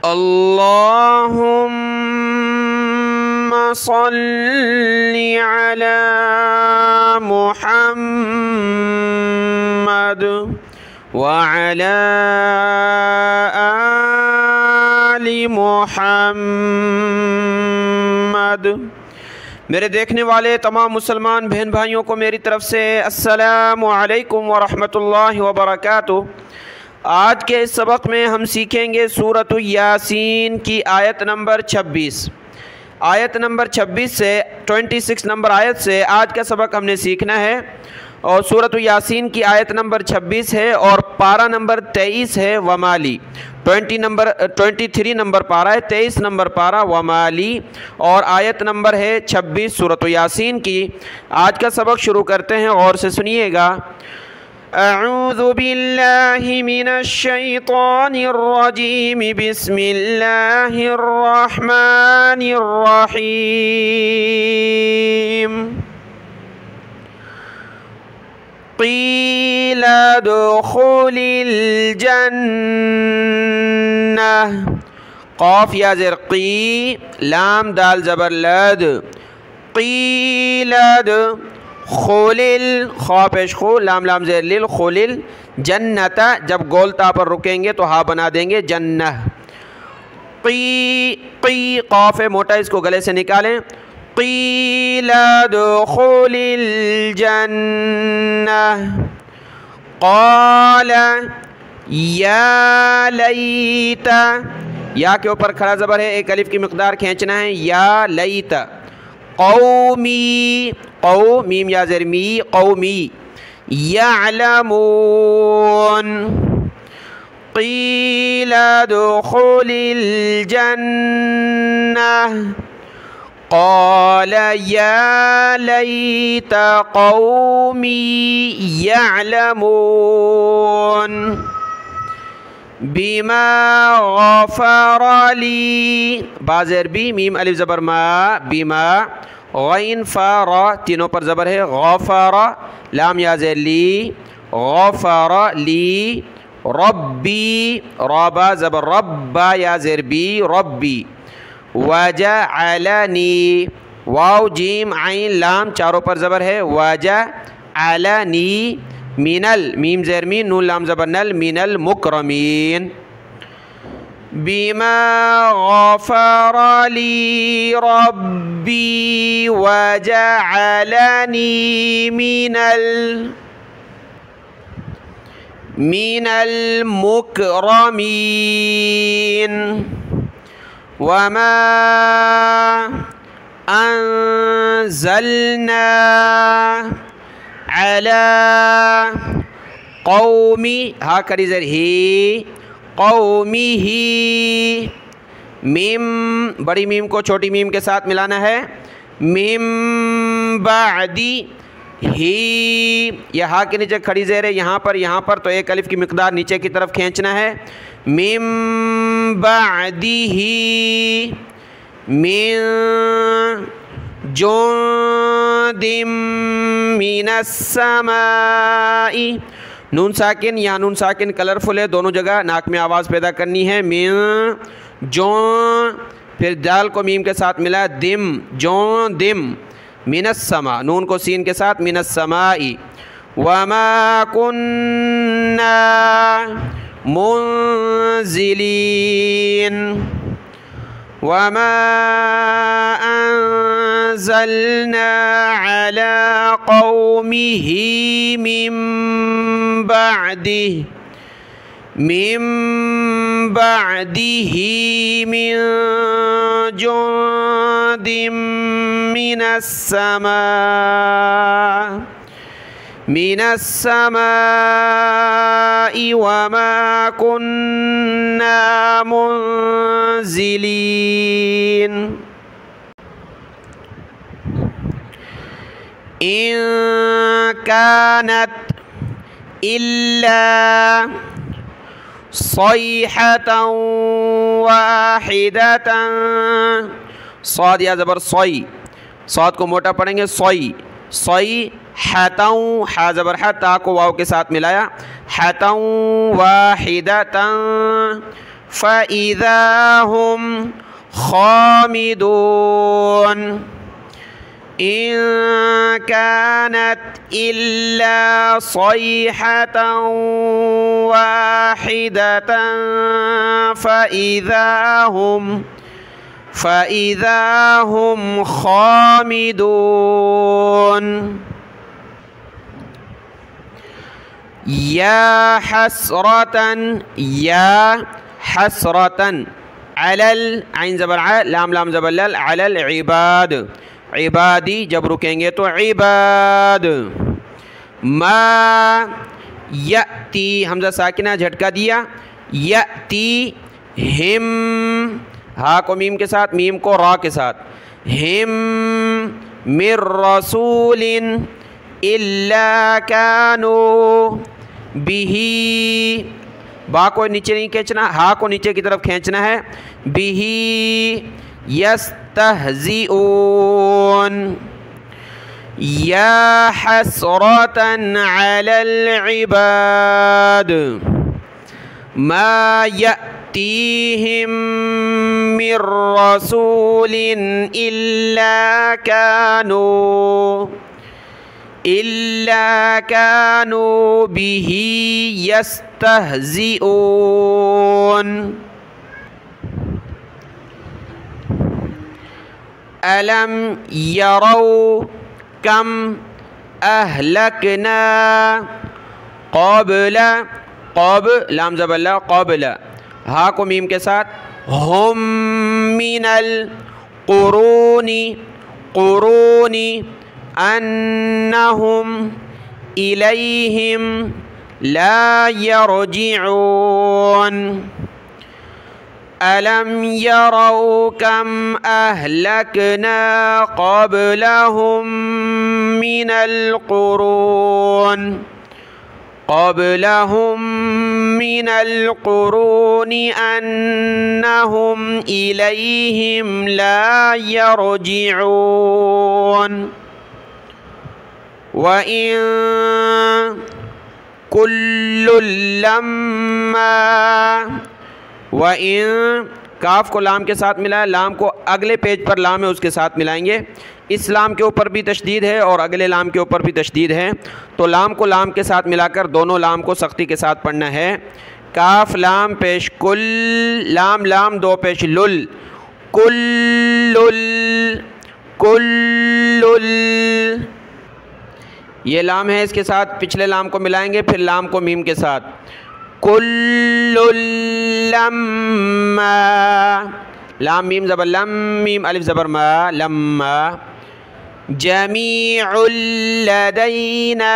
अल्लाहुम्मा सल्लि अला मुहम्मद व अला आलि मुहम्मद। मेरे देखने वाले तमाम मुसलमान बहन भाइयों को मेरी तरफ़ से अस्सलामु अलैकुम व रहमतुल्लाहि व बरकातुहू। आज के इस सबक में हम सीखेंगे सूरत यासीन की आयत नंबर 26। आयत नंबर 26 से 26 नंबर आयत से आज का सबक हमने सीखना है। और सूरत यासीन की आयत नंबर 26 है और पारा नंबर 23 है वमाली। 23 नंबर पारा है, 23 नंबर पारा वमाली और आयत नंबर है 26 सूरत यासीन की। आज का सबक शुरू करते हैं, और से सुनिएगा। अऊज़ु बिल्लाहि मिनश शैतानिर रजीम, बिस्मिल्लाहिर रहमानिर रहीम। क़ीला दुख़ुलिल जन्नह, क़ाफ़ या ज़ेर क़ी, लाम दाल ज़बर लद। क़ीला खुलिल, खा पेश खो, लाम लाम ज़ेर लिल, खुलिल जन्नता, जब गोलता पर रुकेंगे तो हा बना देंगे जन्नह। क़ी क़ाफ़ मोटा, इसको गले से निकालें। क़ीला दुख़ुलिल जन्नह क़ाला या लैता, या के ऊपर खड़ा ज़बर है, एक अलिफ की मिक़दार खींचना है। या लैता क़ौमी, क़ौ मीम या ज़ेर मी, क़ौमी यअलमून। क़ीला दुख़ुलिल जन्नह क़ाला या लैता क़ौमी यअलमून बिमा गफ़र ली, बा ज़ेर बी, मीम अलिफ ज़बर मा, बिमा गैन फा रा, तीनों पर ज़बर है। गफ़र, लाम या ज़ेर ली, गफ़र ली रब्बी, रबा ज़बर रब्बा या ज़ेर बी, रब्बी। वजअलनी, वाव जीम आइन लाम चारों पर ज़बर है। वजअलनी मिनल, मीम ज़ेर मीन, नून लाम ज़बर नल, मिनल मुकरमीन। बिमा गफ़र ली रब्बी वजअलनी मिनल मुकरमीन। वमा अंज़लना अला क़ौमी, हा करी ज़र ही, क़ौमी ही, मीम बड़ी मीम को छोटी मीम के साथ मिलाना है। मिम बादी ही, यह हा के नीचे खड़ी ज़ेर है, यहाँ पर तो एक अलिफ की मिक़दार नीचे की तरफ खींचना है। मिम बादी ही मिन जुंदिम मिनस समाई, नून साकिन या नून साकिन कलरफुल है, दोनों जगह नाक में आवाज़ पैदा करनी है। मिन जो, फिर दाल को मीम के साथ मिला, दिम जो दिम, मिनस समा, नून को सीन के साथ, मिनस समाई। वमा कुन्ना मुंज़िलीन वमा अंज़लना अला क़ौमिही मिन बादिही मिन जुंदिम मिनस समाई वमा कुन्ना मुंज़िलीन। इन कानत इल्ला सयहतन वाहिदतन, सौद या ज़बर सोई, सौद को मोटा पढ़ेंगे, सोई सोई हतऊ, हा ज़बर ता को वाव के साथ मिलाया, हतऊ वाहिदतन फ़इज़ा हुम खामिदून इन कानत इल्ला सयहतन वाहिदतन फ़इज़ा हुम खामिदून या हसरतन अलल आइन ज़बर आ लाम लाम ज़बर लल अलल इबाद इबादी जब रुकेंगे तो इबाद मा यती हमज़ा साकिना झटका दिया यती हिम हा को मीम के साथ मीम को रा के साथ हिम मिर रसूलिन इल्ला कानू बिही बा को नीचे नहीं खींचना हा को नीचे की तरफ खींचना है बिही यस्तहज़िऊन या हसरतन अलल इबाद मा यअतीहिम मिर रसूलिन इल्ला कानू बिही यस्तहज़िऊन अलम यरौ कम अहलकना क़ब्ल क़ब लाम ज़बल्ला क़ब्ल हा को मीम के साथ हुम मिनल क़ुरूनी अन्नहुम इलैहिम ला यरजिऊन अलम यरौ कम अहलकना क़ब्लहुम मिनल क़ुरूनि अन्नहुम इलैहिम ला यरजिऊन व इन कुल्लुल लम्मा व इन काफ को लाम के साथ मिलाया लाम को अगले पेज पर लाम है उसके साथ मिलाएंगे इस लाम के ऊपर भी तशदीद है और अगले लाम के ऊपर भी तशदीद है तो लाम को लाम के साथ मिलाकर दोनों लाम को सख्ती के साथ पढ़ना है काफ लाम पेश कुल लाम लाम दो पेश लुल कुल्लुल ये लाम है इसके साथ पिछले लाम को मिलाएंगे फिर लाम को मीम के साथ कुल्लुल लम्मा लाम मीम ज़बर लम मीम अलिफ ज़बर मा लम्मा जमीउल लदैना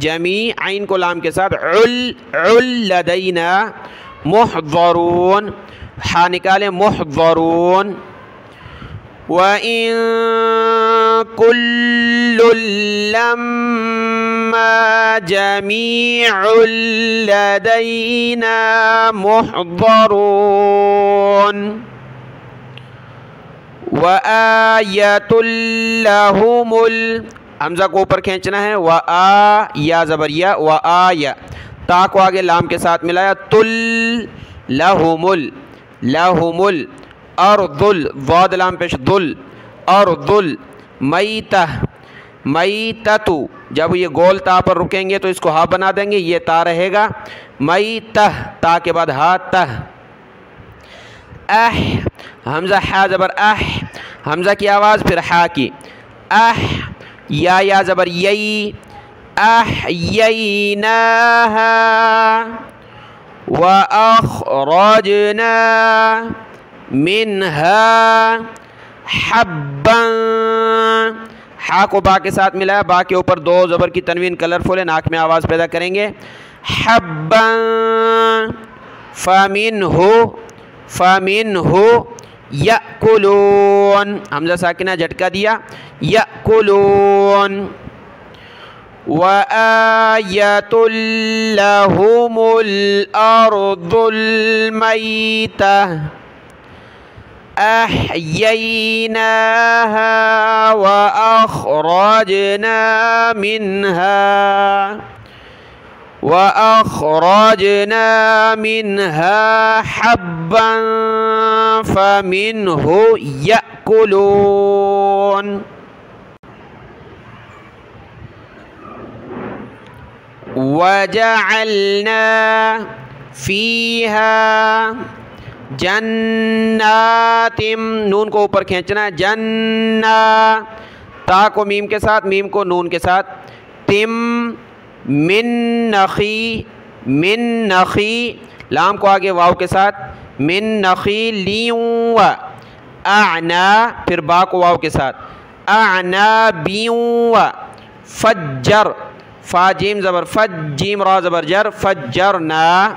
जमी आइन को लाम के साथ उल लदैना मुहज़रून हा निकाले मुहज़रून व इन कुल्लुल लम्मा जमीउल लदैना मुहज़रून व आयतुल लहुमुल हमज़ा को ऊपर खींचना है व आ या ज़बरिया व आया ता को आगे लाम के साथ मिलाया तुल लहुमुल अर्दुल वाद लाम पेश दुल अर्दुल मैततु जब ये गोल ता पर रुकेंगे तो इसको हा बना देंगे ये ता रहेगा मैतह ता के बाद हा तह अह हमज़ा हा ज़बर अह हमज़ा की आवाज़ फिर हा की अह या ज़बर यई अहयैनाहा व अख़रजना मिनहा हब्बन हा को बा के साथ मिलाया बा के ऊपर दो ज़बर की तनवीन कलरफुल है नाक में आवाज़ पैदा करेंगे हब्बन फ़मिनहु यअकुलून हमज़ा साकिना झटका दिया यअकुलून व आयतुल लहुमुल अर्दुल मैतह अहयैनाहा व अख़रजना मिनहा व अख़रजना मिन्हा हब्बन फमिन्हु यअकुलून। वजअलना फ़ीहा जन्नातिम, नून को ऊपर खींचना, जन्ना, ता को मीम के साथ, मीम को नून के साथ, तिम, मिन नखी, मिन नखी, लाम को आगे वाव के साथ, मिन नखी लियूं, आना, फिर बा को वाव के साथ, आना बियूं, फज्जर, फा जीम ज़बर फज, जीम रा ज़बर जर, फज्जरना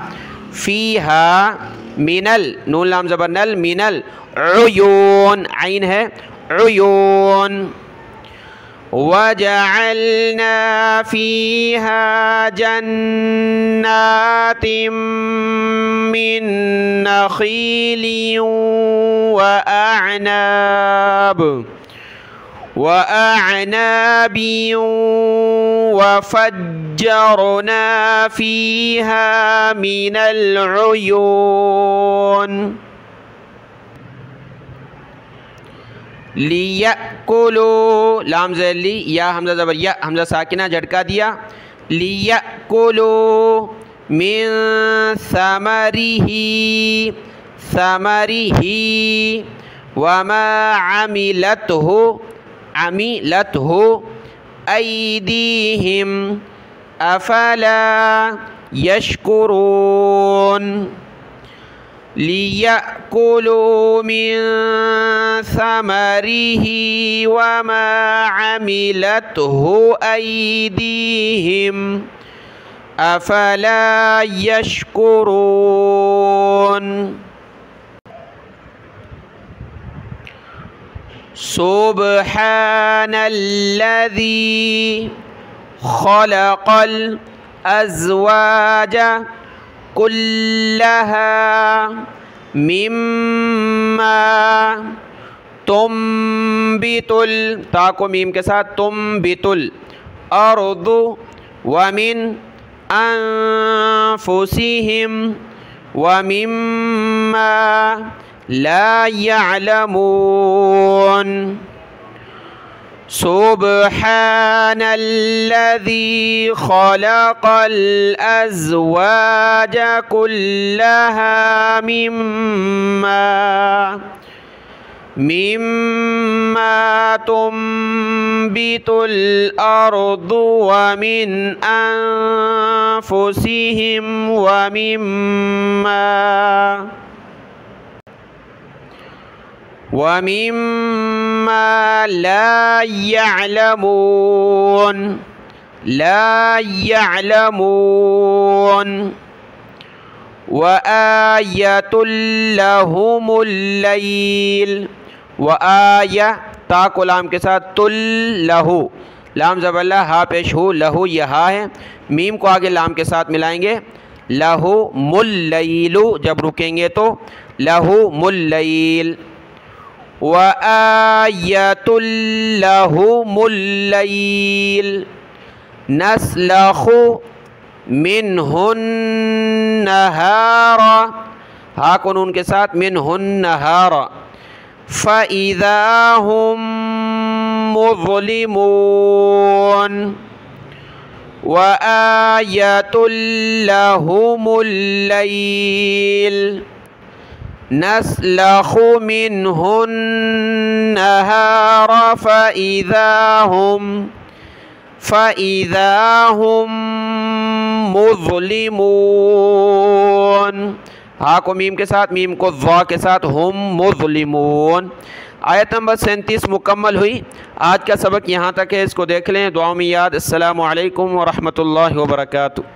फ़ीहा मिनल, नून लाम ज़बर नल, मिनल उयून, आइन है उयून। वजअलना फ़ीहा जन्नातिम मिन नख़ीलिन व अअनाब वअअनाबिन वफ़ज्जरना फ़ीहा मिनल उयून। लियअकुलू, लाम ज़ली, या हमज़ा ज़बर या, हमज़ा साकिना झटका दिया, लियअकुलू मिन समरिही, समरिही, वमा अमिलतहु, अमिलतहु ऐदीहिम अफला यशकुरून। लियअकुलू मिन समरिही वमा अमिलतहु ऐदीहिम अफला यशकुरून। सुब्हानल्लज़ी खलक़ल अज़वाज कुल्लहा मिम्मा तुम्बितुल, ता को मीम के साथ, तुम्बितुल अर्दु वमिन अनफुसिहिम वमिम्मा ला यअलमून। सुब्हानल्लज़ी खलक़ल अज़वाज कुल्लहा मिम्मा तुम्बितुल अर्दु वमिन अनफुसिहिम वमिम्मा ला यअलमून, ला यअलमून। व आयतुल लहुमुल लैल, व आया, ता को लाम के साथ, तुल लहू, लाम ज़बल्ला हा पेश हो, लहू यहा है, मीम को आगे लाम के साथ मिलाएंगे, लहू मुल लैलु, जब रुकेंगे तो लहू मुल लैल। व आयतुल लहुमुल लैल नस्लखु मिन्हुन नहारा, हा को नून के साथ, मिन्हुन नहारा, फ़इज़ा हुम मुज़लिमून। व आयतुल लहुमुल लैल नस्लखु मिन्हुन नहारा फ़इज़ा हुम मुज़लिमून। हा को मीम के साथ, मीम को ज़ा के साथ, हुम मुज़लिमून। आयत नंबर 37 मुकम्मल हुई। आज का सबक यहाँ तक है, इसको देख लें, दुआ में याद। अस्सलामु अलैकुम व रहमतुल्लाहि व बरकातुहू।